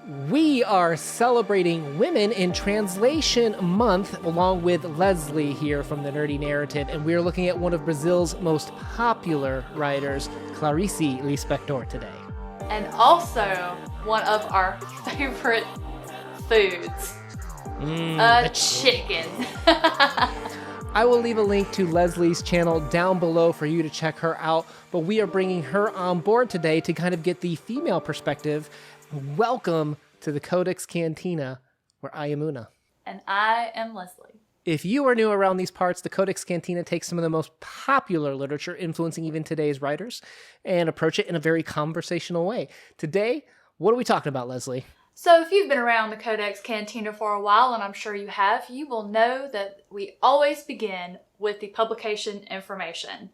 We are celebrating Women in Translation Month along with Leslie here from the Nerdy Narrative, and we are looking at one of Brazil's most popular writers, Clarice Lispector, today. And also one of our favorite foods, a chicken. I will leave a link to Leslie's channel down below for you to check her out, but we are bringing her on board today to kind of get the female perspective. Welcome to the CodeX Cantina, where I am Una. And I am Leslie. If you are new around these parts, the CodeX Cantina takes some of the most popular literature influencing even today's writers and approach it in a very conversational way. Today, what are we talking about, Leslie? So if you've been around the CodeX Cantina for a while, and I'm sure you have, you will know that we always begin with the publication information.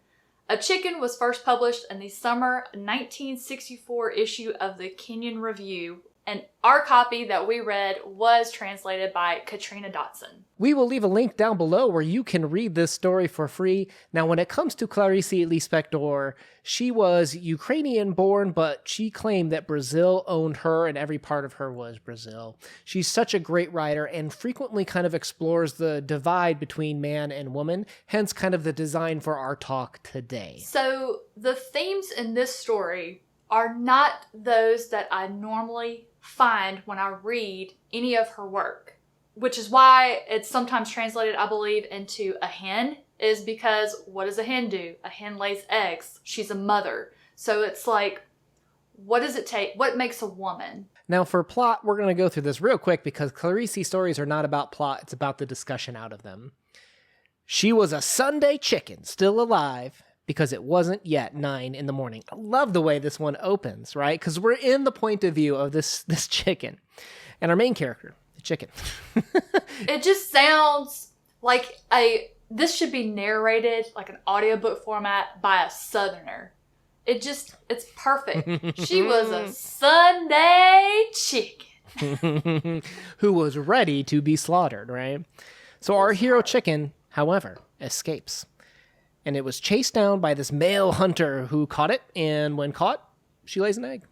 A Chicken was first published in the summer 1964 issue of the Kenyan Review, and our copy that we read was translated by Katrina Dodson. We will leave a link down below where you can read this story for free. Now, when it comes to Clarice Lispector, she was Ukrainian born, but she claimed that Brazil owned her and every part of her was Brazil. She's such a great writer and frequently kind of explores the divide between man and woman, hence kind of the design for our talk today. So the themes in this story are not those that I normally find when I read any of her work, which is why it's sometimes translated, I believe, into a hen, is because what does a hen do? A hen lays eggs. She's a mother. So it's like, what does it take? What makes a woman? Now for plot, we're going to go through this real quick because Clarice stories are not about plot, it's about the discussion out of them. She was a Sunday chicken, still alive, because it wasn't yet 9 in the morning. I love the way this one opens, right? Because we're in the point of view of this chicken. And our main character, the chicken. It just sounds like this should be narrated like an audiobook format by a Southerner. It's perfect. She was a Sunday chicken. Who was ready to be slaughtered, right? So our hero chicken, however, escapes. And it was chased down by this male hunter who caught it, and when caught, she lays an egg.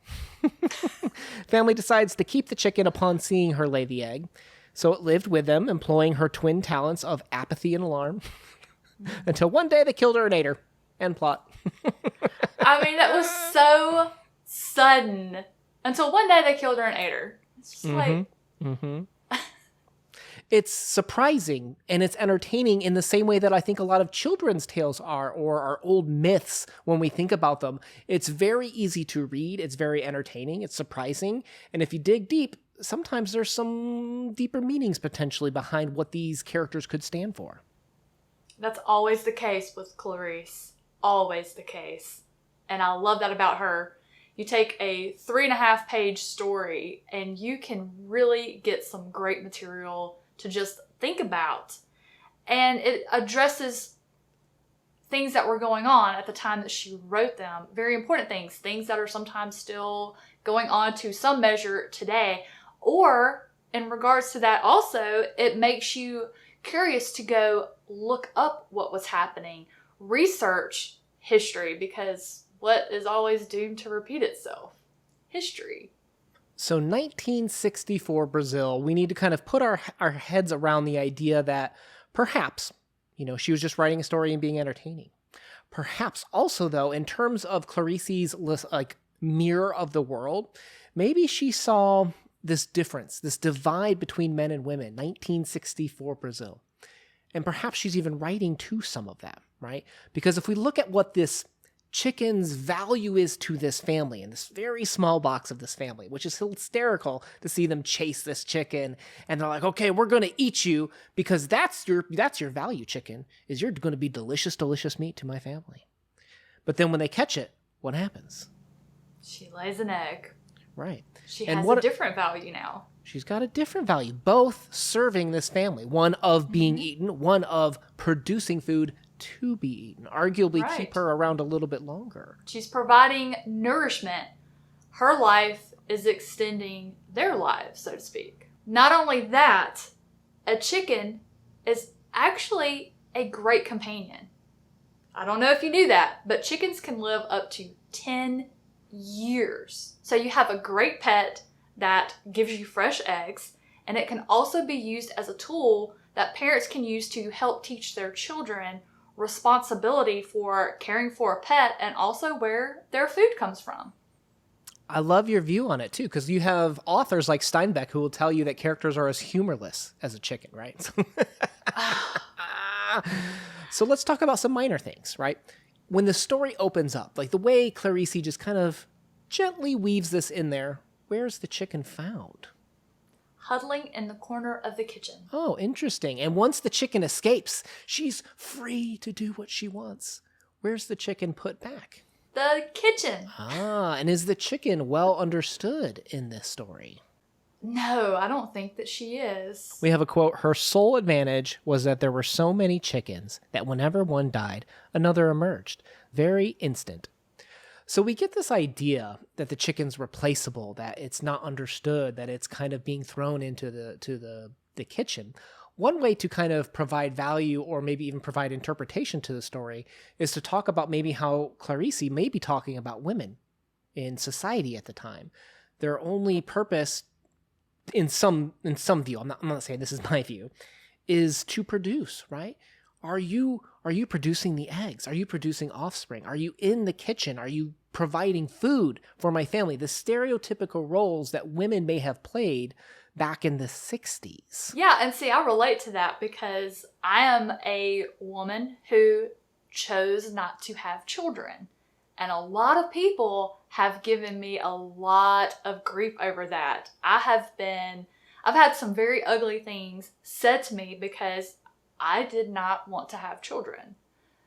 Family decides to keep the chicken upon seeing her lay the egg, so it lived with them, employing her twin talents of apathy and alarm, until one day they killed her and ate her. End plot. I mean, that was so sudden. Until one day they killed her and ate her. It's just like... It's surprising and it's entertaining in the same way that I think a lot of children's tales are, or our old myths when we think about them. It's very easy to read. It's very entertaining. It's surprising. And if you dig deep, sometimes there's some deeper meanings potentially behind what these characters could stand for. That's always the case with Clarice. Always the case. And I love that about her. You take a 3.5-page story and you can really get some great material to just think about. And it addresses things that were going on at the time that she wrote them. Very important things that are sometimes still going on to some measure today. Or in regards to that also, it makes you curious to go look up what was happening, research history, because what is always doomed to repeat itself? History. So 1964 Brazil, we need to kind of put our heads around the idea that perhaps, she was just writing a story and being entertaining. Perhaps also, though, in terms of Clarice's mirror of the world, maybe she saw this difference, this divide between men and women, 1964 Brazil. And perhaps she's even writing to some of that, right? Because if we look at what this chicken's value is to this family in this very small box of this family, which is hysterical to see them chase this chicken. And they're like, okay, we're going to eat you because that's your value, chicken, is you're going to be delicious, delicious meat to my family. But then when they catch it, what happens? She lays an egg. Right. She has a different value now. She's got a different value, both serving this family, one of being eaten, one of producing food to be eaten, arguably keep her around a little bit longer. She's providing nourishment. Her life is extending their lives, so to speak. Not only that, a chicken is actually a great companion. I don't know if you knew that, but chickens can live up to 10 years. So you have a great pet that gives you fresh eggs, and it can also be used as a tool that parents can use to help teach their children responsibility for caring for a pet and also where their food comes from. I love your view on it too, because you have authors like Steinbeck who will tell you that characters are as humorless as a chicken, right? So let's talk about some minor things, right? When the story opens up, like the way Clarice just kind of gently weaves this in there, where's the chicken found? Huddling in the corner of the kitchen. Oh, interesting. And once the chicken escapes, she's free to do what she wants. Where's the chicken put back? The kitchen. And is the chicken well understood in this story? No, I don't think that she is. We have a quote, her sole advantage was that there were so many chickens that whenever one died, another emerged. Very instant. So we get this idea that the chicken's replaceable, that it's not understood, that it's kind of being thrown into the kitchen. One way to kind of provide value or maybe even provide interpretation to the story is to talk about maybe how Clarice may be talking about women in society at the time. Their only purpose in some view, I'm not saying this is my view, is to produce, right? Are you producing the eggs? Are you producing offspring? Are you in the kitchen? Are you providing food for my family? The stereotypical roles that women may have played back in the 60s. Yeah, and see, I relate to that because I am a woman who chose not to have children. And a lot of people have given me a lot of grief over that. I've had some very ugly things said to me because I did not want to have children.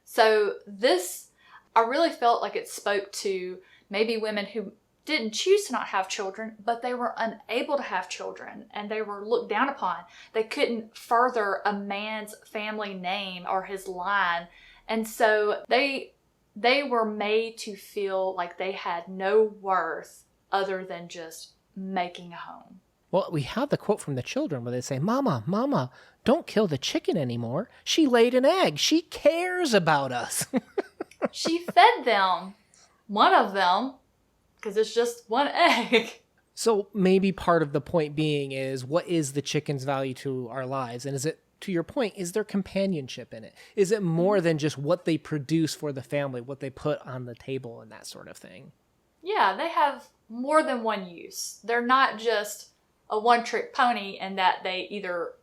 So this, I really felt like it spoke to maybe women who didn't choose to not have children, but they were unable to have children and they were looked down upon. They couldn't further a man's family name or his line. And so they were made to feel like they had no worth other than just making a home. Well, we have the quote from the children where they say, Mama, Mama, don't kill the chicken anymore. She laid an egg. She cares about us. She fed them, one of them, because it's just one egg. So maybe part of the point being is, what is the chicken's value to our lives? And is it, to your point, is there companionship in it? Is it more than just what they produce for the family, what they put on the table and that sort of thing? Yeah, they have more than one use. They're not just a one-trick pony in that they either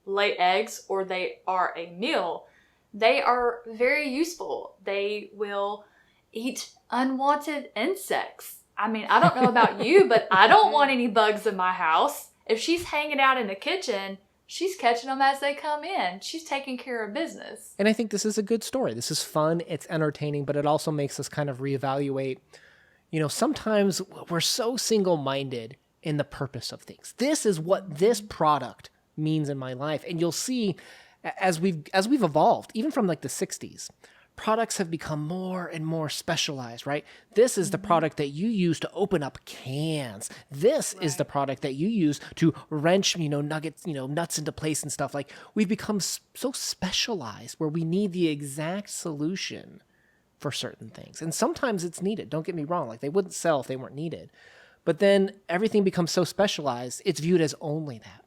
lay eggs or they are a meal. They are very useful. They will eat unwanted insects. I mean, I don't know about you, but I don't want any bugs in my house. If she's hanging out in the kitchen, she's catching them as they come in. She's taking care of business. And I think this is a good story. This is fun. It's entertaining, but it also makes us kind of reevaluate. You know, sometimes we're so single-minded in the purpose of things. This is what this product means in my life. And you'll see as we've evolved, even from like the 60s, products have become more and more specialized, right? This is the product that you use to open up cans. This is the product that you use to wrench, nuggets, nuts into place and stuff. Like, we've become so specialized where we need the exact solution for certain things. And sometimes it's needed. Don't get me wrong. Like, they wouldn't sell if they weren't needed. But then everything becomes so specialized, it's viewed as only that.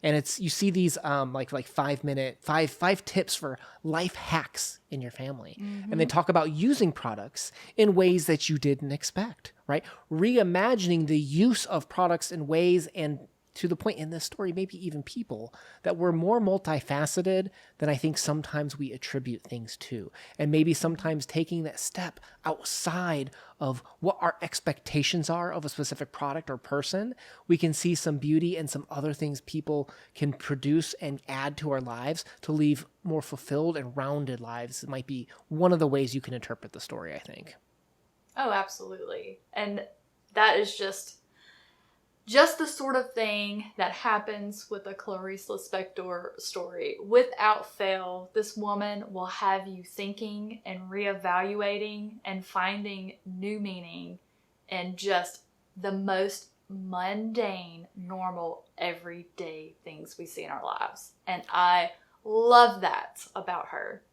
And you see these like 5 tips for life hacks in your family. Mm-hmm. And they talk about using products in ways that you didn't expect, right? Reimagining the use of products in ways, and to the point in this story, maybe even people that were more multifaceted than I think sometimes we attribute things to. And maybe sometimes taking that step outside of what our expectations are of a specific product or person, we can see some beauty and some other things people can produce and add to our lives to leave more fulfilled and rounded lives. It might be one of the ways you can interpret the story, I think. Oh, absolutely. And that is just the sort of thing that happens with a Clarice Lispector story. Without fail, this woman will have you thinking and reevaluating and finding new meaning in just the most mundane, normal, everyday things we see in our lives. And I love that about her.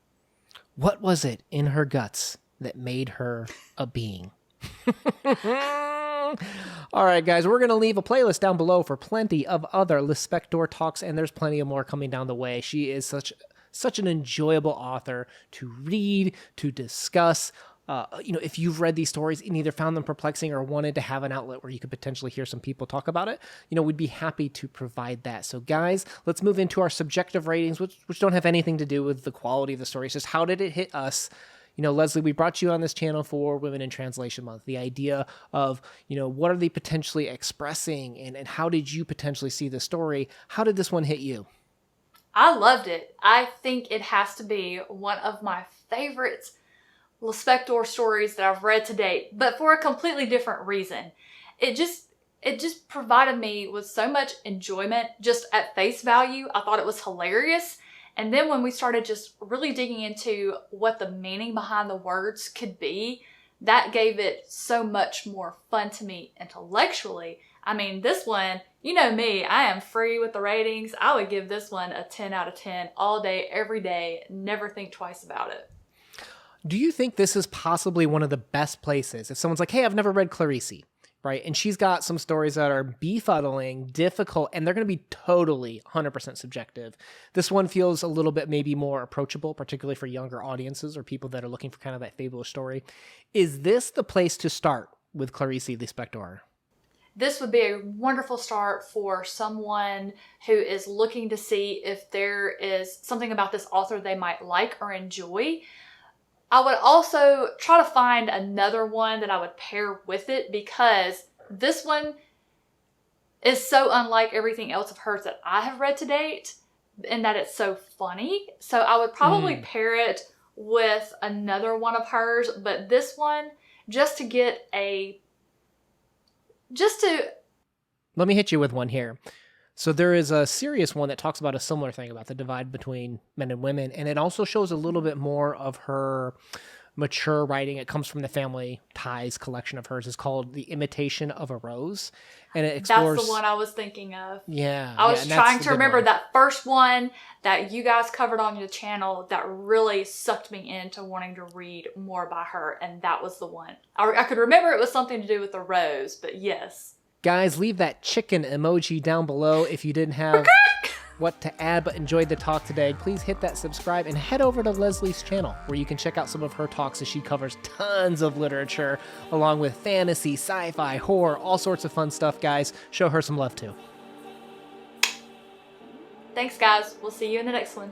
What was it in her guts that made her a being? All right, guys, we're going to leave a playlist down below for plenty of other Lispector talks, and there's plenty of more coming down the way. She is such an enjoyable author to read, to discuss. If you've read these stories and either found them perplexing or wanted to have an outlet where you could potentially hear some people talk about it, we'd be happy to provide that. So guys, let's move into our subjective ratings, which don't have anything to do with the quality of the story. It's just how did it hit us? Leslie, we brought you on this channel for Women in Translation Month. The idea of, what are they potentially expressing and how did you potentially see the story? How did this one hit you? I loved it. I think it has to be one of my favorites Lispector stories that I've read to date, but for a completely different reason. It just provided me with so much enjoyment just at face value. I thought it was hilarious. And then when we started just really digging into what the meaning behind the words could be, that gave it so much more fun to me intellectually. I mean, this one, you know me, I am free with the ratings. I would give this one a 10 out of 10 all day, every day. Never think twice about it. Do you think this is possibly one of the best places? If someone's like, hey, I've never read Clarice, right? And she's got some stories that are befuddling, difficult, and they're going to be totally 100% subjective. This one feels a little bit maybe more approachable, particularly for younger audiences or people that are looking for kind of that fabulous story. Is this the place to start with Clarice Lispector? This would be a wonderful start for someone who is looking to see if there is something about this author they might like or enjoy. I would also try to find another one that I would pair with it because this one is so unlike everything else of hers that I have read to date in that it's so funny. So I would probably pair it with another one of hers, but this one just to get Let me hit you with one here. So there is a serious one that talks about a similar thing about the divide between men and women, and it also shows a little bit more of her mature writing. It comes from the Family Ties collection of hers. It's called The Imitation of a Rose, and it explores... That's the one I was thinking of. Yeah. I was trying to remember that first one that you guys covered on your channel that really sucked me into wanting to read more by her, and that was the one. I could remember it was something to do with the rose, but yes. Guys, leave that chicken emoji down below if you didn't have what to add but enjoyed the talk today. Please hit that subscribe and head over to Leslie's channel where you can check out some of her talks as she covers tons of literature along with fantasy, sci-fi, horror, all sorts of fun stuff, guys. Show her some love too. Thanks, guys. We'll see you in the next one.